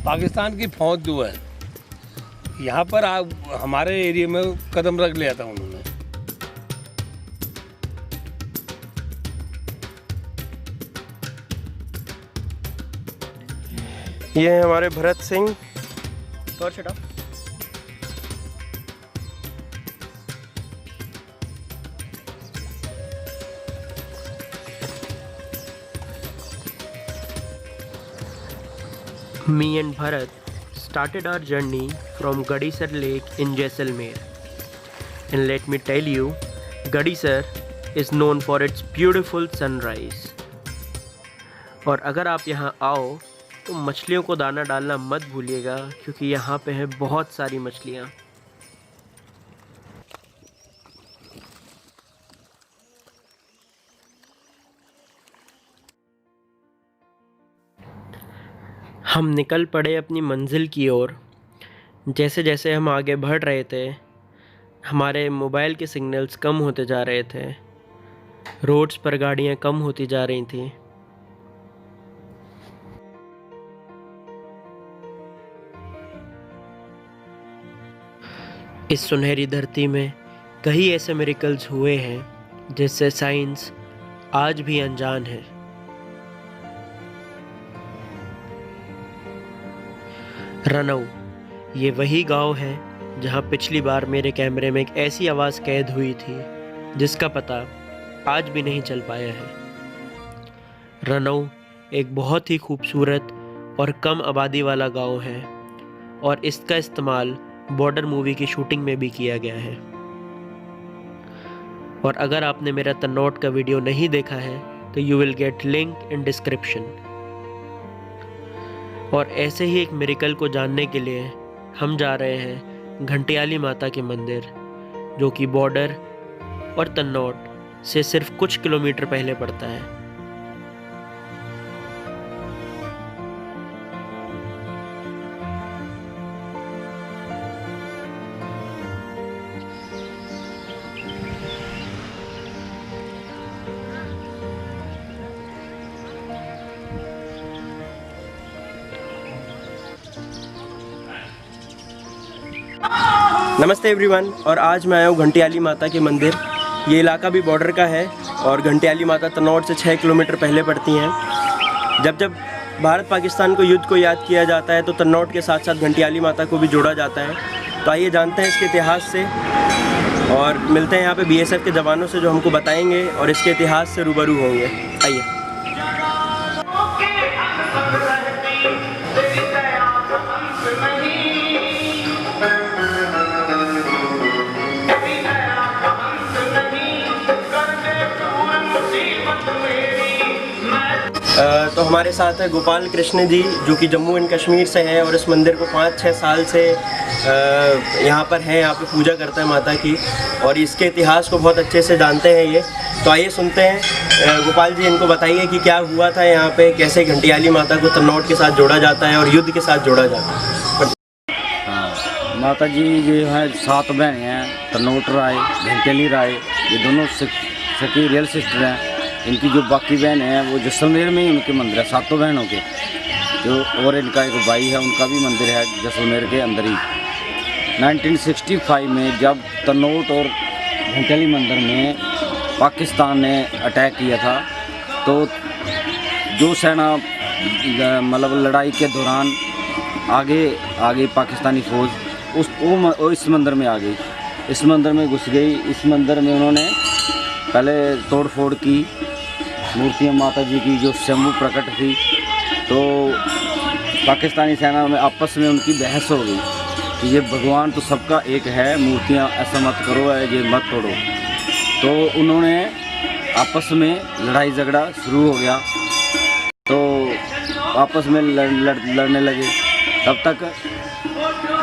पाकिस्तान की फौज जो है यहाँ पर हमारे एरिया में कदम रख लिया था उन्होंने। ये है हमारे भरत सिंह। और छटा Me and Bharat started our journey from Gadisar Lake in Jaisalmer. And let me tell you, Gadisar is known for its beautiful sunrise. और अगर आप यहाँ आओ तो मछलियों को दाना डालना मत भूलिएगा, क्योंकि यहाँ पे है बहुत सारी मछलियाँ। हम निकल पड़े अपनी मंजिल की ओर। जैसे जैसे हम आगे बढ़ रहे थे, हमारे मोबाइल के सिग्नल्स कम होते जा रहे थे, रोड्स पर गाड़ियाँ कम होती जा रही थी। इस सुनहरी धरती में कई ऐसे मिरेकल्स हुए हैं जिससे साइंस आज भी अनजान है। रनऊ ये वही गांव है जहां पिछली बार मेरे कैमरे में एक ऐसी आवाज़ कैद हुई थी जिसका पता आज भी नहीं चल पाया है। रनऊ एक बहुत ही खूबसूरत और कम आबादी वाला गांव है और इसका इस्तेमाल बॉर्डर मूवी की शूटिंग में भी किया गया है। और अगर आपने मेरा तन्नौट का वीडियो नहीं देखा है तो you will get link in description. और ऐसे ही एक मिरेकल को जानने के लिए हम जा रहे हैं घंटियाली माता के मंदिर, जो कि बॉर्डर और तन्नौट से सिर्फ कुछ किलोमीटर पहले पड़ता है। नमस्ते एवरीवन, और आज मैं आया हूँ घंटियाली माता के मंदिर। ये इलाका भी बॉर्डर का है और घंटियाली माता तन्नौट से 6 किलोमीटर पहले पड़ती हैं। जब जब भारत पाकिस्तान को युद्ध को याद किया जाता है तो तन्नौट के साथ साथ घंटियाली माता को भी जोड़ा जाता है। तो आइए जानते हैं इसके इतिहास से और मिलते हैं यहाँ पे BSF के जवानों से जो हमको बताएंगे और इसके इतिहास से रूबरू होंगे। आइए। तो हमारे साथ है गोपाल कृष्ण जी, जो कि जम्मू एंड कश्मीर से हैं और इस मंदिर को 5-6 साल से यहाँ पर हैं, यहाँ पे पूजा करते हैं माता की और इसके इतिहास को बहुत अच्छे से जानते हैं ये। तो आइए सुनते हैं गोपाल जी, इनको बताइए कि क्या हुआ था यहाँ पे, कैसे घंटियाली माता को तन्नौट के साथ जोड़ा जाता है और युद्ध के साथ जोड़ा जाता है। हाँ, माता जी जो है 7 बहन हैं, तन्नौट राय, घंटियाली राय, ये दोनों सखी रियल सिस्टर हैं। इनकी जो बाकी बहन है वो जैसलमेर में ही उनके मंदिर है, 7 बहनों के जो, और इनका एक भाई है, उनका भी मंदिर है जैसलमेर के अंदर ही। 1965 में जब तन्नौट और घंटियाली मंदिर में पाकिस्तान ने अटैक किया था, तो जो सेना मतलब लड़ाई के दौरान आगे पाकिस्तानी फ़ौज इस मंदिर में आ गई, इस मंदिर में घुस गई। इस मंदिर में उन्होंने पहले तोड़ फोड़ की, मूर्तियाँ माता जी की जो स्वयं प्रकट थी, तो पाकिस्तानी सेना में आपस में उनकी बहस हो गई कि ये भगवान तो सबका एक है, मूर्तियाँ ऐसा मत करो, ये मत तोड़ो। तो उन्होंने आपस में लड़ाई झगड़ा शुरू हो गया, तो आपस में लड़ने लगे। तब तक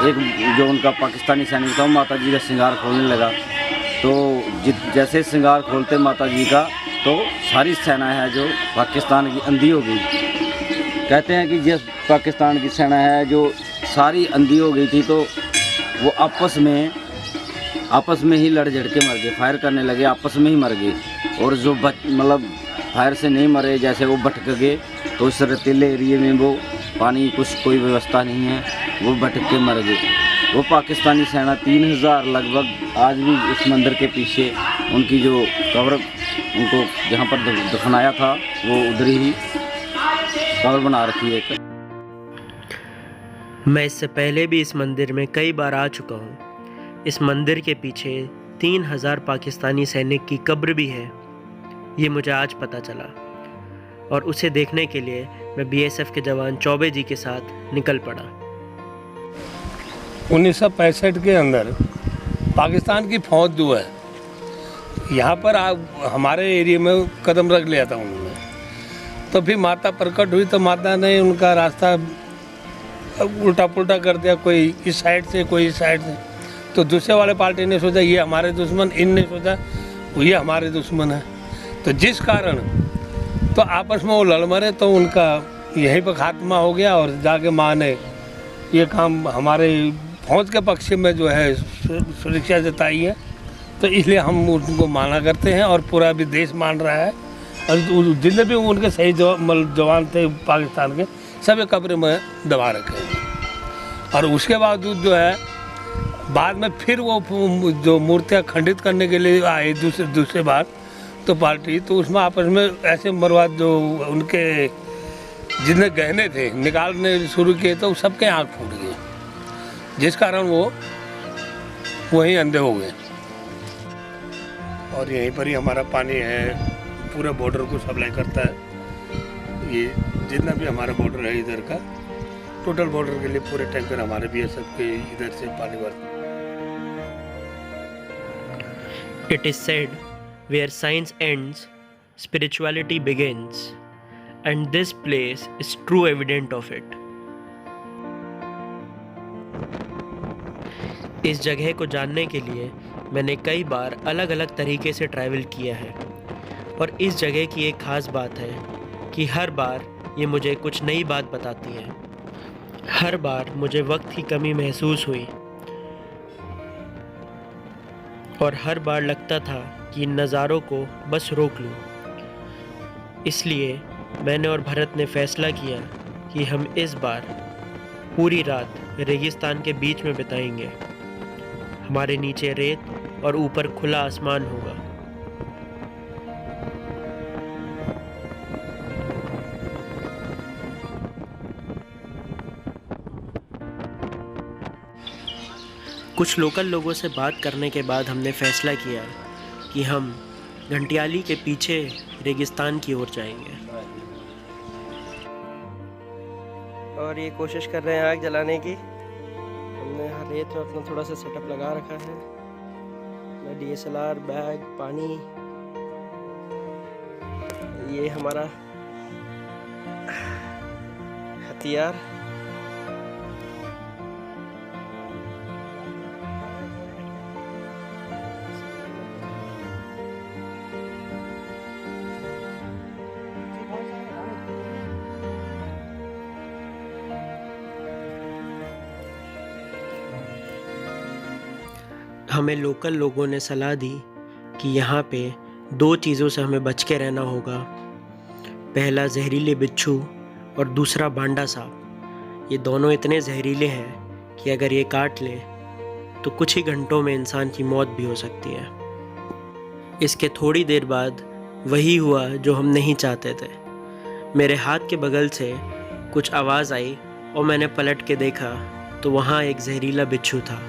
एक जो उनका पाकिस्तानी सैनिक था माता जी का श्रृंगार खोलने लगा। तो जैसे श्रृंगार खोलते माता जी का, तो सारी सेना है जो पाकिस्तान की अंधी हो गई। कहते हैं कि जिस पाकिस्तान की सेना है जो सारी अंधी हो गई थी, तो वो आपस में ही लड़ झड़ के मर गए, फायर करने लगे, आपस में ही मर गए। और जो मतलब फायर से नहीं मरे, जैसे वो भटक गए, तो इस रेतीले एरिए में वो पानी कुछ कोई व्यवस्था नहीं है, वो भटक के मर गए। वो पाकिस्तानी सेना 3000 लगभग आज भी इस मंदिर के पीछे उनकी जो कब्र उनको जहाँ पर दफनाया था वो उधर ही कब्र बना रखी है। मैं इससे पहले भी इस मंदिर में कई बार आ चुका हूँ। इस मंदिर के पीछे 3000 पाकिस्तानी सैनिक की कब्र भी है, ये मुझे आज पता चला। और उसे देखने के लिए मैं बीएसएफ के जवान चौबे जी के साथ निकल पड़ा। 1965 के अंदर पाकिस्तान की फौज जो है यहाँ पर हमारे एरिया में कदम रख लिया था उन्होंने। तो फिर माता प्रकट हुई तो माता ने उनका रास्ता उल्टा पुल्टा कर दिया, कोई इस साइड से कोई इस साइड से। तो दूसरे वाले पार्टी ने सोचा ये हमारे दुश्मन, इनने सोचा ये हमारे दुश्मन है। तो जिस कारण तो आपस में वो लड़ मरे, तो उनका यहीं पर खात्मा हो गया। और जाके माँ ने ये काम हमारे फौज के पक्ष में जो है सुरक्षा जताई है, तो इसलिए हम उनको माना करते हैं और पूरा भी देश मान रहा है। और जितने भी उनके सही जवान थे पाकिस्तान के, सभी कब्र में दबा रखे हैं। और उसके बावजूद जो है बाद में फिर वो जो मूर्तियाँ खंडित करने के लिए आए दूसरे बार तो पार्टी, तो उसमें आपस में ऐसे मरवाद जो उनके जितने गहने थे निकालने शुरू किए तो सबके आँख फूट गए, जिस कारण वो वहीं अंधे हो गए। और यहीं पर ही हमारा पानी है, पूरे बॉर्डर को सप्लाई करता है। ये जितना भी हमारा बॉर्डर है इधर का, टोटल बॉर्डर के लिए पूरे टैंकर हमारे बीएसएफ के इधर से पानी भरते हैं। It is said, where science ends, spirituality begins, and this place is true evidence of it. इस जगह को जानने के लिए मैंने कई बार अलग अलग तरीके से ट्रैवल किया है, और इस जगह की एक ख़ास बात है कि हर बार ये मुझे कुछ नई बात बताती है। हर बार मुझे वक्त की कमी महसूस हुई और हर बार लगता था कि इन नज़ारों को बस रोक लूं। इसलिए मैंने और भरत ने फैसला किया कि हम इस बार पूरी रात रेगिस्तान के बीच में बिताएंगे। हमारे नीचे रेत और ऊपर खुला आसमान होगा। कुछ लोकल लोगों से बात करने के बाद हमने फैसला किया कि हम घंटियाली के पीछे रेगिस्तान की ओर जाएंगे। और ये कोशिश कर रहे हैं आग जलाने की। हमने रेत में अपना थोड़ा सा सेटअप लगा रखा है, DSLR, बैग, पानी, ये हमारा हथियार। हमें लोकल लोगों ने सलाह दी कि यहाँ पे 2 चीज़ों से हमें बच के रहना होगा। पहला जहरीले बिच्छू और दूसरा बांडा सांप। ये दोनों इतने जहरीले हैं कि अगर ये काट ले तो कुछ ही घंटों में इंसान की मौत भी हो सकती है। इसके थोड़ी देर बाद वही हुआ जो हम नहीं चाहते थे। मेरे हाथ के बगल से कुछ आवाज़ आई और मैंने पलट के देखा तो वहाँ एक जहरीला बिच्छू था।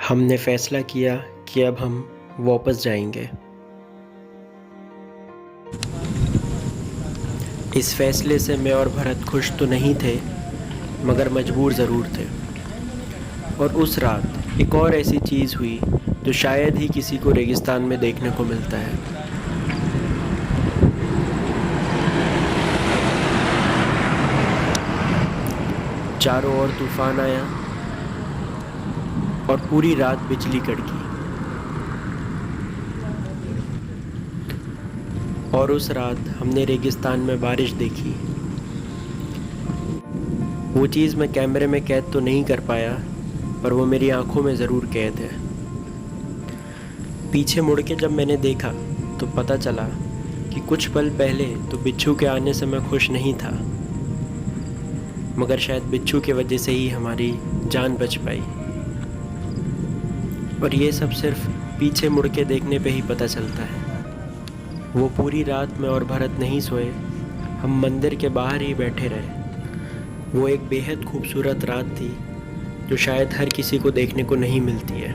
हमने फैसला किया कि अब हम वापस जाएंगे। इस फैसले से मैं और भरत खुश तो नहीं थे, मगर मजबूर ज़रूर थे। और उस रात एक और ऐसी चीज़ हुई जो शायद ही किसी को रेगिस्तान में देखने को मिलता है। चारों ओर तूफान आया और पूरी रात बिजली कड़की। और उस रात हमने रेगिस्तान में बारिश देखी। वो चीज़ मैं कैमरे में कैद तो नहीं कर पाया, पर वो मेरी आंखों में ज़रूर कैद है। पीछे मुड़ के जब मैंने देखा तो पता चला कि कुछ पल पहले तो बिच्छू के आने से मैं खुश नहीं था, मगर शायद बिच्छू की वजह से ही हमारी जान बच पाई। और ये सब सिर्फ पीछे मुड़ के देखने पे ही पता चलता है। वो पूरी रात में और भरत नहीं सोए, हम मंदिर के बाहर ही बैठे रहे। वो एक बेहद खूबसूरत रात थी जो शायद हर किसी को देखने को नहीं मिलती है,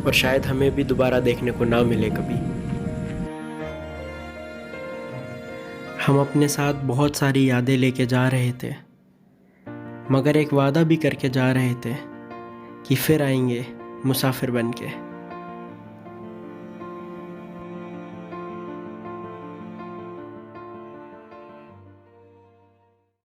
और शायद हमें भी दोबारा देखने को ना मिले कभी। हम अपने साथ बहुत सारी यादें लेके जा रहे थे, मगर एक वादा भी करके जा रहे थे कि फिर आएंगे मुसाफिर बन के।